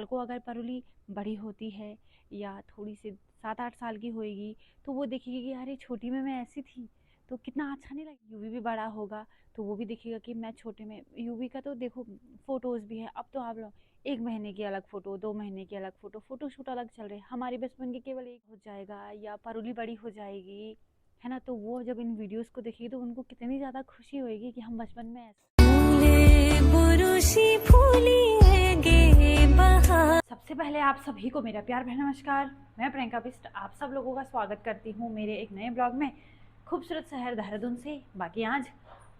कल को अगर परुली बड़ी होती है या थोड़ी सी 7-8 साल की होएगी तो वो देखेगी कि अरे छोटी में मैं ऐसी थी, तो कितना अच्छा नहीं लगेगा। यूवी भी बड़ा होगा तो वो भी देखेगा कि मैं छोटे में। यूवी का तो देखो फोटोज भी है, अब तो आप लोग 1 महीने की अलग फोटो, 2 महीने की अलग फोटो, फोटोशूट अलग चल रहे हैं। हमारे बचपन के केवल एक हो जाएगा या परुली बड़ी हो जाएगी, है ना। तो वो जब इन वीडियोस को देखेगी तो उनको कितनी ज़्यादा खुशी होएगी कि हम बचपन में ऐसे। सबसे पहले आप सभी को मेरा प्यार भरा नमस्कार। मैं प्रियंका बिस्ट आप सब लोगों का स्वागत करती हूँ मेरे एक नए ब्लॉग में, खूबसूरत शहर देहरादून से। बाकी आज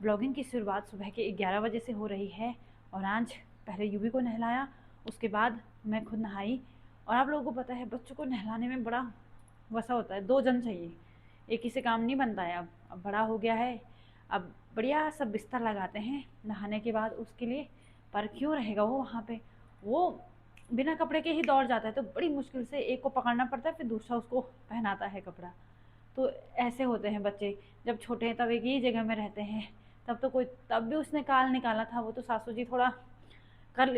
ब्लॉगिंग की शुरुआत सुबह के 11 बजे से हो रही है और आज पहले यूवी को नहलाया, उसके बाद मैं खुद नहाई। और आप लोगों को पता है बच्चों को नहलाने में बड़ा वसा होता है, 2 जन चाहिए, एक ही से काम नहीं बनता है। अब बड़ा हो गया है, अब बढ़िया सब बिस्तर लगाते हैं नहाने के बाद उसके लिए। पर क्यों रहेगा वो वहाँ पे, वो बिना कपड़े के ही दौड़ जाता है, तो बड़ी मुश्किल से एक को पकड़ना पड़ता है, फिर दूसरा उसको पहनाता है कपड़ा। तो ऐसे होते हैं बच्चे, जब छोटे हैं तब एक ही जगह में रहते हैं। तब भी उसने काल निकाला था, वो तो सासू जी थोड़ा कर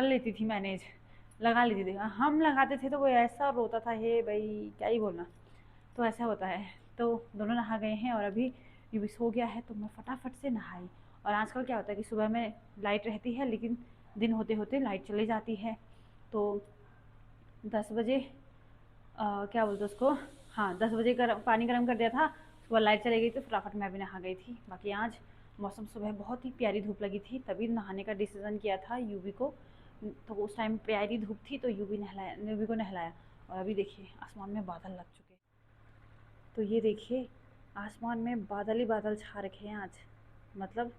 लेती थी मैनेज, लगा लेती थी। हम लगाते थे तो वो ऐसा रोता था, हे भाई क्या ही बोलना। तो ऐसा होता है। तो दोनों नहा गए हैं और अभी ये भी सो गया है, तो मैं फटाफट से नहाई। और आजकल क्या होता है कि सुबह में लाइट रहती है, लेकिन दिन होते होते लाइट चली जाती है। तो 10 बजे क्या बोलते उसको, हाँ 10 बजे पानी गर्म कर दिया था, उसके बाद लाइट चली गई तो फटाफट मैं भी नहा गई थी। बाकी आज मौसम सुबह बहुत ही प्यारी धूप लगी थी, तभी नहाने का डिसीज़न किया था यूवी को। तो उस टाइम प्यारी धूप थी तो यूवी को नहलाया। और अभी देखिए आसमान में बादल लग चुके, तो ये देखिए आसमान में बादल ही बादल छा रखे हैं आज। मतलब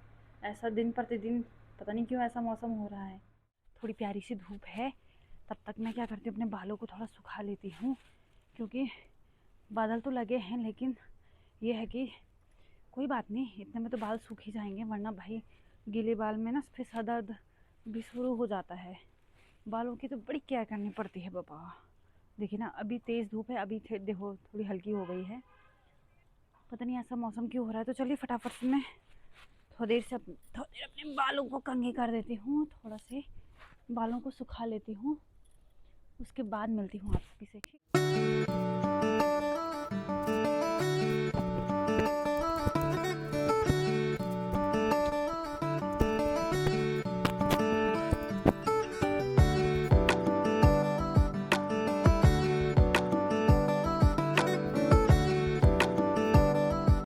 ऐसा दिन प्रतिदिन पता नहीं क्यों ऐसा मौसम हो रहा है। थोड़ी प्यारी सी धूप है, तब तक मैं क्या करती हूँ अपने बालों को थोड़ा सुखा लेती हूँ, क्योंकि बादल तो लगे हैं लेकिन ये है कि कोई बात नहीं, इतने में तो बाल सूख ही जाएंगे, वरना भाई गीले बाल में ना फिर सर दर्द भी शुरू हो जाता है। बालों की तो बड़ी केयर करनी पड़ती है बाबा। देखिए ना अभी तेज़ धूप है, अभी देखो थोड़ी हल्की हो गई है। पता नहीं ऐसा मौसम क्यों हो रहा है। तो चलिए फटाफट से मैं थोड़ी देर अपने बालों को कंघी कर देती हूँ, थोड़ा से बालों को सुखा लेती हूँ, उसके बाद मिलती हूँ आप सभी से।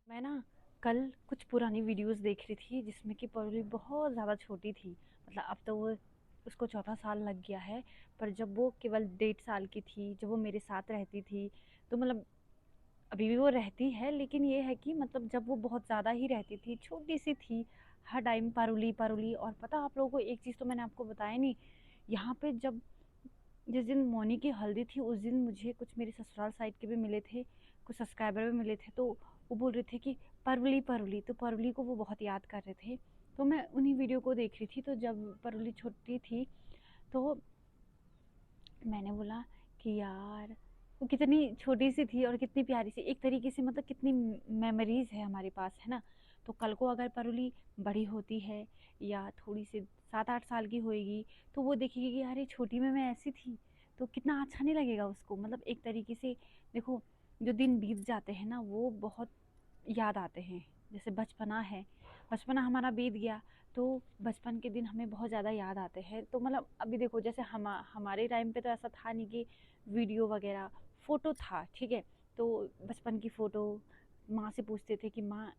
मैं ना कल कुछ पुरानी वीडियोस देख रही थी जिसमें कि परुली बहुत ज़्यादा छोटी थी। मतलब अब तो वो उसको चौथा साल लग गया है, पर जब वो केवल 1.5 साल की थी, जब वो मेरे साथ रहती थी, तो मतलब अभी भी वो रहती है, लेकिन ये है कि मतलब जब वो बहुत ज़्यादा ही रहती थी, छोटी सी थी, हर टाइम परुली परुली। और पता आप लोगों को एक चीज़ तो मैंने आपको बताया नहीं, यहाँ पे जब जिस दिन मोनी की हल्दी थी उस दिन मुझे कुछ मेरे ससुराल साइड के भी मिले थे, कुछ सब्सक्राइबर भी मिले थे। तो वो बोल रहे थे कि परुली परुली, तो परुली को वो बहुत याद कर रहे थे। तो मैं उन्हीं वीडियो को देख रही थी, तो जब परुली छोटी थी तो मैंने बोला कि यार वो कितनी छोटी सी थी और कितनी प्यारी सी, एक तरीके से मतलब कितनी मेमोरीज है हमारे पास, है ना। तो कल को अगर परुली बड़ी होती है या थोड़ी सी 7-8 साल की होएगी तो वो देखेगी कि अरे छोटी में मैं ऐसी थी, तो कितना अच्छा नहीं लगेगा उसको। मतलब एक तरीके से देखो, जो दिन बीत जाते हैं ना वो बहुत याद आते हैं। जैसे बचपना है, बचपना हमारा बीत गया तो बचपन के दिन हमें बहुत ज़्यादा याद आते हैं। तो मतलब अभी देखो जैसे हमारे टाइम पे तो ऐसा था नहीं कि वीडियो वगैरह, फ़ोटो था ठीक है। तो बचपन की फ़ोटो माँ से पूछते थे कि माँ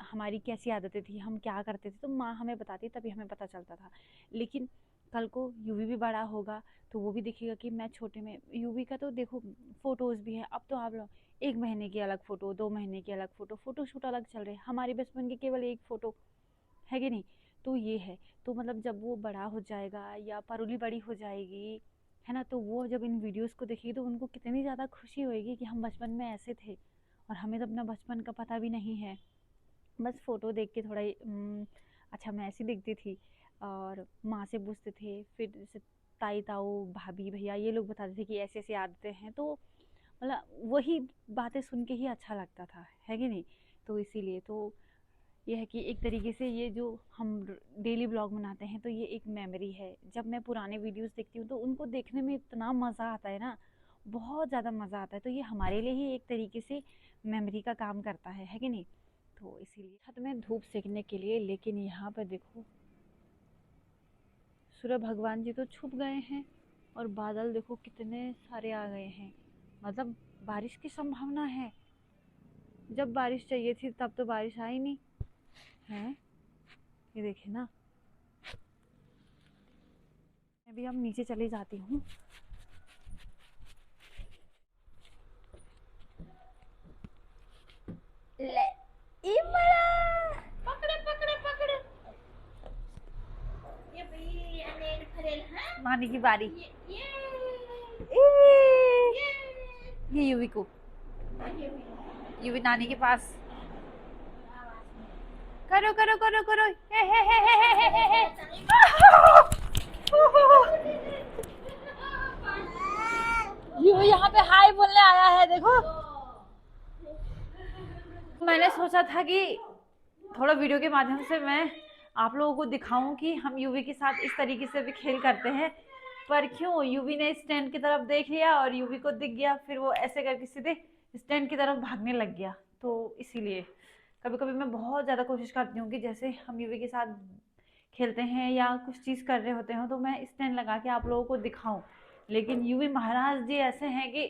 हमारी कैसी आदतें थी, हम क्या करते थे, तो माँ हमें बताती तभी हमें पता चलता था। लेकिन कल को यूवी भी बड़ा होगा तो वो भी देखेगा कि मैं छोटे में। यूवी का तो देखो फ़ोटोज़ भी हैं, अब तो आप लोग 1 महीने की अलग फ़ोटो, 2 महीने की अलग फ़ोटो, फ़ोटोशूट अलग चल रहे हैं। हमारे बचपन की केवल एक फ़ोटो है कि नहीं। तो ये है, तो मतलब जब वो बड़ा हो जाएगा या परुली बड़ी हो जाएगी, है ना, तो वो जब इन वीडियोस को देखेगी तो उनको कितनी ज़्यादा खुशी होएगी कि हम बचपन में ऐसे थे और हमें तो अपना बचपन का पता भी नहीं है। बस फ़ोटो देख के थोड़ा ही अच्छा मैं ऐसी दिखती थी। और माँ से पूछते थे, फिर जैसे ताई ताऊ भाभी भैया ये लोग बताते थे कि ऐसी ऐसी आदतें हैं, तो मतलब वही बातें सुन के ही अच्छा लगता था, है कि नहीं। तो इसीलिए तो ये है कि एक तरीके से ये जो हम डेली ब्लॉग बनाते हैं तो ये एक मेमोरी है। जब मैं पुराने वीडियोस देखती हूँ तो उनको देखने में इतना मज़ा आता है ना, बहुत ज़्यादा मज़ा आता है। तो ये हमारे लिए ही एक तरीके से मेमोरी का काम करता है कि नहीं। तो इसीलिए छत में धूप सेकने के लिए, लेकिन यहाँ पर देखो सूर्य भगवान जी तो छुप गए हैं और बादल देखो कितने सारे आ गए हैं। मतलब बारिश की संभावना है। जब बारिश चाहिए थी तब तो बारिश आई नहीं है। ये देखिए ना, मैं भी अब नीचे चली जाती हूँ। ले पकड़े पकड़े पकड़े। ये भी अनेर फरेल है। नानी की बारी। ये यूवी को, यूवी नानी के पास। करो करो करो करो। यूवी यहाँ पे हाय बोलने आया है देखो। मैंने सोचा था कि थोड़ा वीडियो के माध्यम से मैं आप लोगों को दिखाऊं कि हम यूवी के साथ इस तरीके से भी खेल करते हैं। पर क्यों यूवी ने स्टैंड की तरफ देख लिया और यूवी को दिख गया, फिर वो ऐसे करके सीधे स्टैंड की तरफ भागने लग गया। तो इसीलिए कभी कभी मैं बहुत ज़्यादा कोशिश करती हूँ कि जैसे हम यूवी के साथ खेलते हैं या कुछ चीज़ कर रहे होते हैं तो मैं स्टैंड लगा के आप लोगों को दिखाऊं। लेकिन यूवी महाराज जी ऐसे हैं कि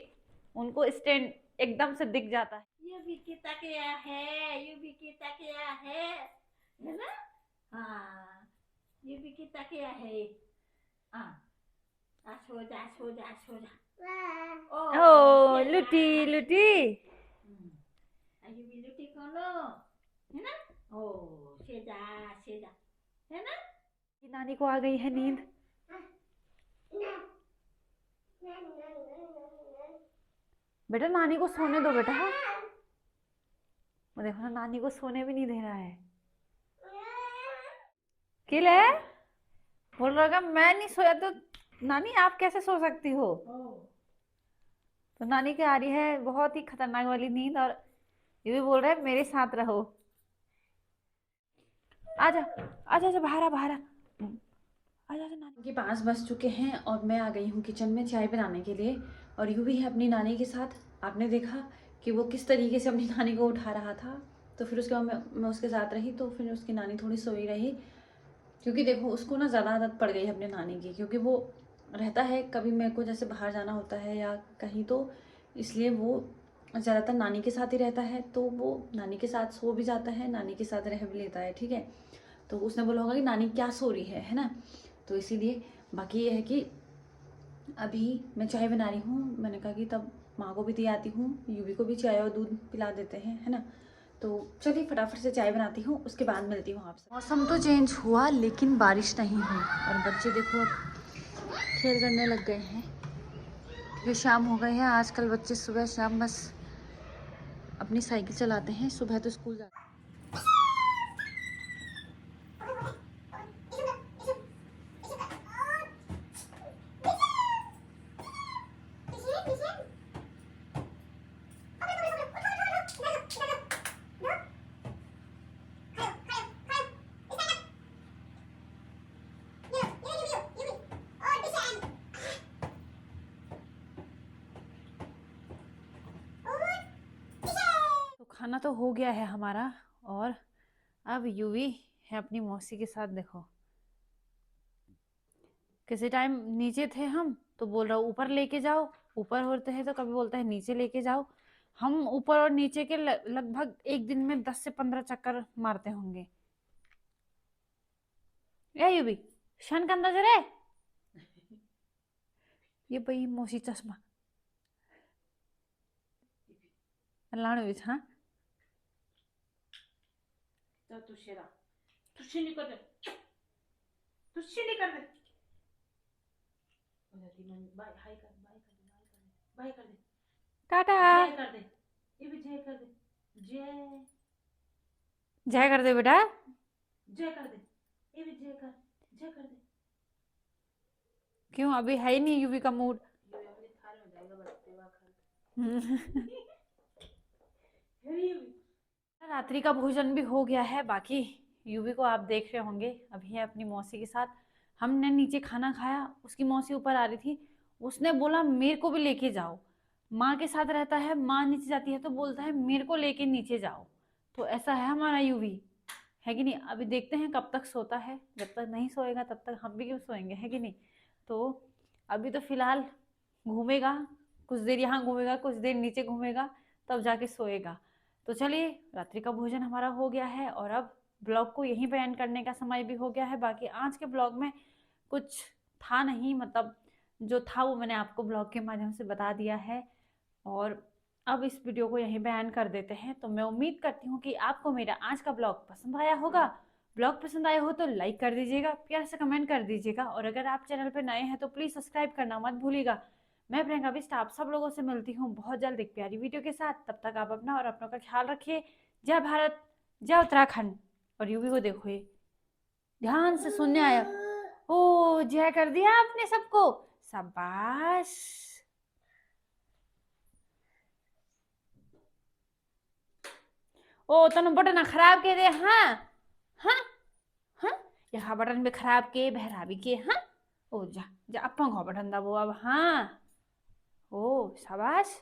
उनको स्टैंड एकदम से दिख जाता है। ये भी कितना क्या है, ये भी कितना क्या है ना। हाँ, ये भी कितना क्या है। हाँ, सो जा सो जा सो जा। ओ लुटी लुटी। ये भी लुटी खोलो है ना। ओ से जा है ना। नानी को आ गई है नींद। बेटा नानी को सोने दो बेटा। वो देखो ना, नानी को सोने भी नहीं दे रहा है। किल है बोल रहा मैं नहीं सोया तो नानी आप कैसे सो सकती हो। तो नानी की आ रही है बहुत ही खतरनाक वाली नींद और ये भी बोल रहा है मेरे साथ रहो। आजा आजा आजा बाहर आ बाहर आ। आजा नानी के पास बज चुके हैं और मैं आ गई हूँ किचन में चाय बनाने के लिए। और यूँ भी है अपनी नानी के साथ। आपने देखा कि वो किस तरीके से अपनी नानी को उठा रहा था। तो फिर उसके बाद मैं उसके साथ रही तो फिर उसकी नानी थोड़ी सोई रही। क्योंकि देखो उसको ना ज़्यादा आदत पड़ गई है अपने नानी की, क्योंकि वो रहता है कभी मेरे को जैसे बाहर जाना होता है या कहीं, तो इसलिए वो ज़्यादातर नानी के साथ ही रहता है। तो वो नानी के साथ सो भी जाता है, नानी के साथ रह भी लेता है, ठीक है। तो उसने बोला होगा कि नानी क्या सो रही है ना। तो इसीलिए बाकी ये है कि अभी मैं चाय बना रही हूँ। मैंने कहा कि तब माँ को भी दे आती हूँ, यूवी को भी चाय और दूध पिला देते हैं, है ना। तो चलिए फटाफट से चाय बनाती हूँ, उसके बाद मिलती हूँ आपसे। मौसम तो चेंज हुआ लेकिन बारिश नहीं हुई और बच्चे देखो अब खेल करने लग गए हैं क्योंकि शाम हो गए हैं। आजकल बच्चे सुबह शाम बस अपनी साइकिल चलाते हैं, सुबह तो स्कूल जाते हैं। खाना तो हो गया है हमारा और अब यूवी है अपनी मौसी के साथ। देखो किसी टाइम नीचे थे हम तो बोल रहा ऊपर लेके जाओ, ऊपर होते हैं तो कभी बोलता है नीचे लेके जाओ। हम ऊपर और नीचे के लगभग एक दिन में 10 से 15 चक्कर मारते होंगे। ए यूवी शन का नजर है। ये भाई मौसी चश्मा लाने विच हाँ तो तुझे नहीं कर दे, तुझे नहीं कर दे। बाय हाय कर, बाय कर दे, बाय कर दे, टाटा जय कर दे। ये भी जय कर दे, जय जय कर दे बेटा, जय कर दे। ये भी जय कर, जय कर दे। क्यों अभी है ही नहीं यूवी का मूड। रात्रि का भोजन भी हो गया है। बाकी यूवी को आप देख रहे होंगे, अभी है अपनी मौसी के साथ। हमने नीचे खाना खाया, उसकी मौसी ऊपर आ रही थी, उसने बोला मेरे को भी लेके जाओ। माँ के साथ रहता है, माँ नीचे जाती है तो बोलता है मेरे को लेके नीचे जाओ। तो ऐसा है हमारा यूवी, है कि नहीं। अभी देखते हैं कब तक सोता है, जब तक नहीं सोएगा तब तक हम भी क्यों सोएंगे, है कि नहीं। तो अभी तो फिलहाल घूमेगा, कुछ देर यहाँ घूमेगा, कुछ देर नीचे घूमेगा, तब जाके सोएगा। तो चलिए, रात्रि का भोजन हमारा हो गया है और अब ब्लॉग को यहीं पे एंड करने का समय भी हो गया है। बाकी आज के ब्लॉग में कुछ था नहीं, मतलब जो था वो मैंने आपको ब्लॉग के माध्यम से बता दिया है। और अब इस वीडियो को यहीं पे एंड कर देते हैं। तो मैं उम्मीद करती हूँ कि आपको मेरा आज का ब्लॉग पसंद आया होगा। ब्लॉग पसंद आया हो तो लाइक कर दीजिएगा, प्यार से कमेंट कर दीजिएगा, और अगर आप चैनल पर नए हैं तो प्लीज़ सब्सक्राइब करना मत भूलिएगा। मैं प्रियंका बिष्ट आप सब लोगों से मिलती हूँ बहुत जल्द एक प्यारी वीडियो के साथ। तब तक आप अपना और अपनों का ख्याल रखिए। जय भारत, जय उत्तराखंड। और यूवी को देखो, ये ध्यान से सुनने आया। ओ, जय कर दिया आपने सबको, शाबाश। ओ तनु बटन खराब के दे, हाँ हाँ हाँ, यहाँ बटन भी खराब के बहरा भी के, हाँ। ओ जा जा अपना घो बटन दबो अब, हाँ। ओ शाबाश।